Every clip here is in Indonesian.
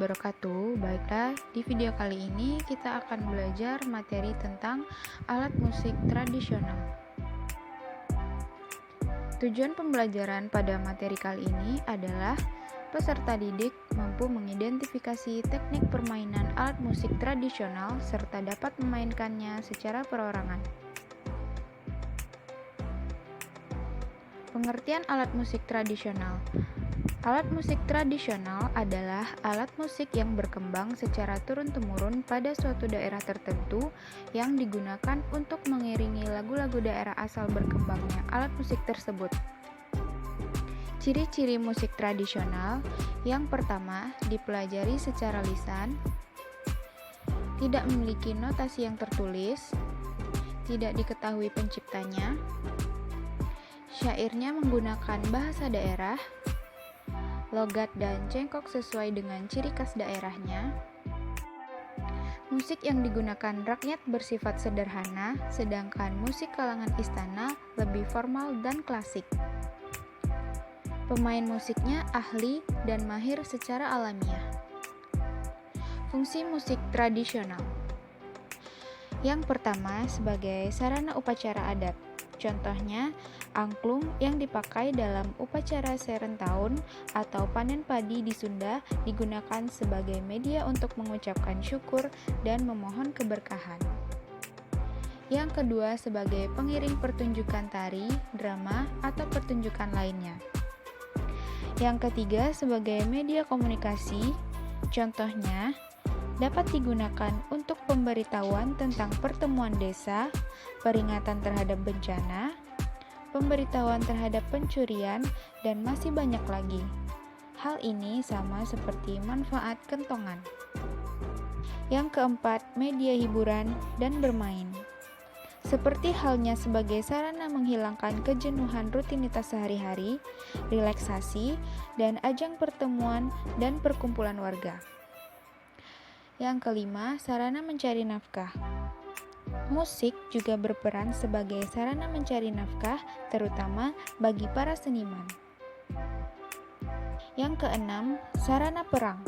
wabarakatuh. Baiklah, di video kali ini kita akan belajar materi tentang alat musik tradisional. Tujuan pembelajaran pada materi kali ini adalah peserta didik mampu mengidentifikasi teknik permainan alat musik tradisional serta dapat memainkannya secara perorangan. Pengertian alat musik tradisional. Alat musik tradisional adalah alat musik yang berkembang secara turun-temurun pada suatu daerah tertentu yang digunakan untuk mengiringi lagu-lagu daerah asal berkembangnya alat musik tersebut. Ciri-ciri musik tradisional: yang pertama, dipelajari secara lisan, tidak memiliki notasi yang tertulis, tidak diketahui penciptanya, syairnya menggunakan bahasa daerah, logat dan cengkok sesuai dengan ciri khas daerahnya. Musik yang digunakan rakyat bersifat sederhana, sedangkan musik kalangan istana lebih formal dan klasik. Pemain musiknya ahli dan mahir secara alamiah. Fungsi musik tradisional. Yang pertama, sebagai sarana upacara adat. Contohnya, angklung yang dipakai dalam upacara serentahun atau panen padi di Sunda digunakan sebagai media untuk mengucapkan syukur dan memohon keberkahan. Yang kedua, sebagai pengiring pertunjukan tari, drama, atau pertunjukan lainnya. Yang ketiga, sebagai media komunikasi. Contohnya, dapat digunakan untuk pemberitahuan tentang pertemuan desa, peringatan terhadap bencana, pemberitahuan terhadap pencurian, dan masih banyak lagi. Hal ini sama seperti manfaat kentongan. Yang keempat, media hiburan dan bermain. Seperti halnya sebagai sarana menghilangkan kejenuhan rutinitas sehari-hari, relaksasi, dan ajang pertemuan dan perkumpulan warga. Yang kelima, sarana mencari nafkah. Musik juga berperan sebagai sarana mencari nafkah, terutama bagi para seniman. Yang keenam, sarana perang.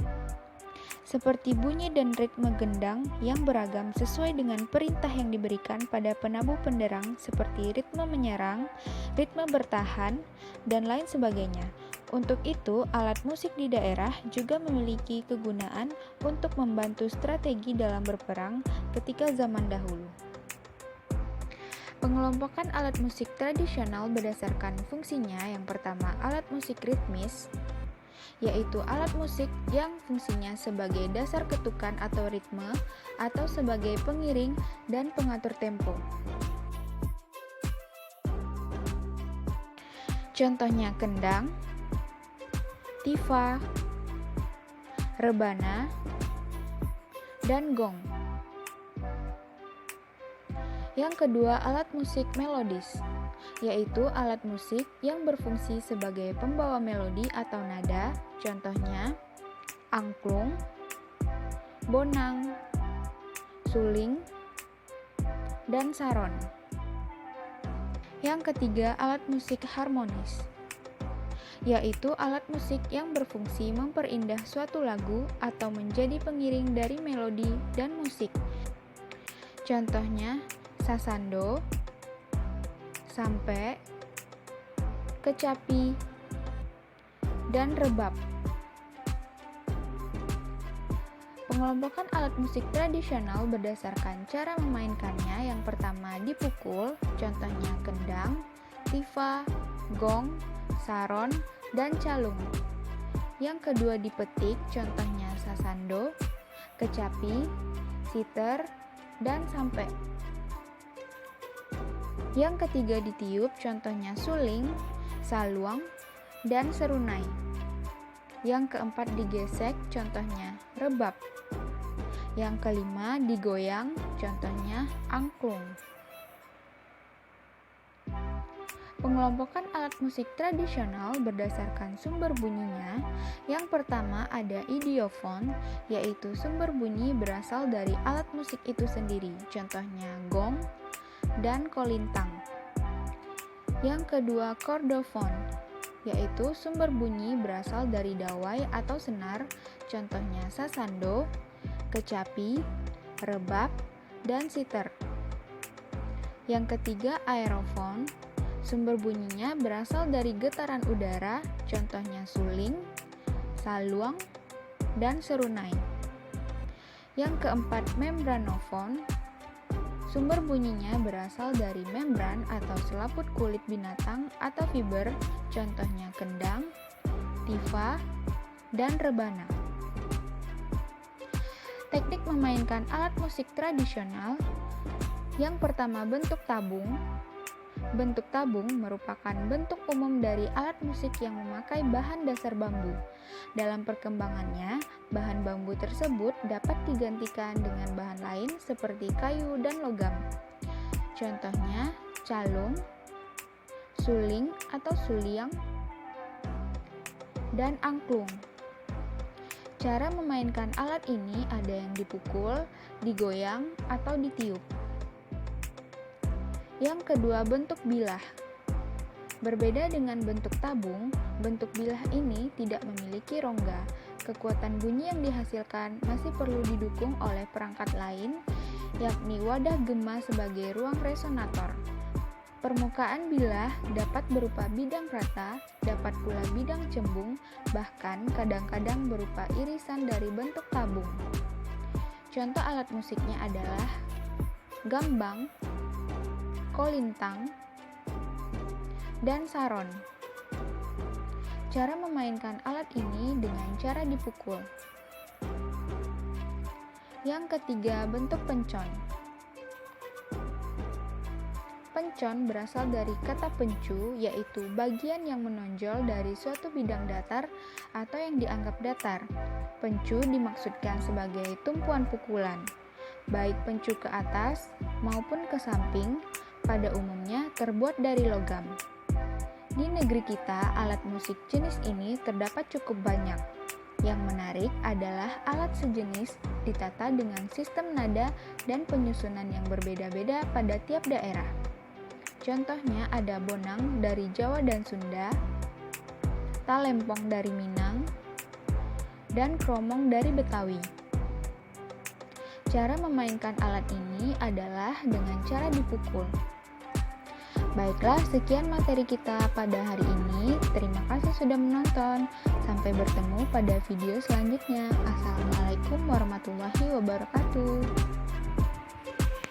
Seperti bunyi dan ritme gendang yang beragam sesuai dengan perintah yang diberikan pada penabuh penderang seperti ritme menyerang, ritme bertahan, dan lain sebagainya. Untuk itu, alat musik di daerah juga memiliki kegunaan untuk membantu strategi dalam berperang ketika zaman dahulu. Pengelompokan alat musik tradisional berdasarkan fungsinya. Yang pertama, alat musik ritmis, yaitu alat musik yang fungsinya sebagai dasar ketukan atau ritme atau sebagai pengiring dan pengatur tempo. Contohnya kendang, tifa, rebana, dan gong. Yang kedua, alat musik melodis, yaitu alat musik yang berfungsi sebagai pembawa melodi atau nada. Contohnya angklung, bonang, suling, dan saron. Yang ketiga, alat musik harmonis, yaitu alat musik yang berfungsi memperindah suatu lagu atau menjadi pengiring dari melodi dan musik. Contohnya sasando, sampe, kecapi, dan rebab. Pengelompokan alat musik tradisional berdasarkan cara memainkannya. Yang pertama, dipukul, contohnya kendang, tifa, gong, saron, dan calung. Yang kedua, dipetik, contohnya sasando, kecapi, siter, dan sampe. Yang ketiga, ditiup, contohnya suling, saluang, dan serunai. Yang keempat, digesek, contohnya rebab. Yang kelima, digoyang, contohnya angklung. Pengelompokan alat musik tradisional berdasarkan sumber bunyinya. Yang pertama, ada idiofon, yaitu sumber bunyi berasal dari alat musik itu sendiri, contohnya gong dan kolintang. Yang kedua, kordofon, yaitu sumber bunyi berasal dari dawai atau senar, contohnya sasando, kecapi, rebab, dan siter. Yang ketiga, aerofon. Sumber bunyinya berasal dari getaran udara, contohnya suling, saluang, dan serunai. Yang keempat, membranofon. Sumber bunyinya berasal dari membran atau selaput kulit binatang atau fiber, contohnya kendang, tifa, dan rebana. Teknik memainkan alat musik tradisional. Yang pertama, bentuk tabung. Bentuk tabung merupakan bentuk umum dari alat musik yang memakai bahan dasar bambu. Dalam perkembangannya, bahan bambu tersebut dapat digantikan dengan bahan lain seperti kayu dan logam. Contohnya, calung, suling atau suliang, dan angklung. Cara memainkan alat ini ada yang dipukul, digoyang, atau ditiup. Yang kedua, bentuk bilah. Berbeda dengan bentuk tabung, bentuk bilah ini tidak memiliki rongga. Kekuatan bunyi yang dihasilkan masih perlu didukung oleh perangkat lain, yakni wadah gema sebagai ruang resonator. Permukaan bilah dapat berupa bidang rata, dapat pula bidang cembung, bahkan kadang-kadang berupa irisan dari bentuk tabung. Contoh alat musiknya adalah gambang, kolintang, dan saron. Cara memainkan alat ini dengan cara dipukul. Yang ketiga, bentuk pencon. Pencon berasal dari kata pencu, yaitu bagian yang menonjol dari suatu bidang datar atau yang dianggap datar. Pencu dimaksudkan sebagai tumpuan pukulan, baik pencu ke atas maupun ke samping, pada umumnya terbuat dari logam. Di negeri kita, alat musik jenis ini terdapat cukup banyak. Yang menarik adalah alat sejenis ditata dengan sistem nada dan penyusunan yang berbeda-beda pada tiap daerah. Contohnya ada bonang dari Jawa dan Sunda, talempong dari Minang, dan kromong dari Betawi. Cara memainkan alat ini adalah dengan cara dipukul. Baiklah, sekian materi kita pada hari ini. Terima kasih sudah menonton. Sampai bertemu pada video selanjutnya. Assalamualaikum warahmatullahi wabarakatuh.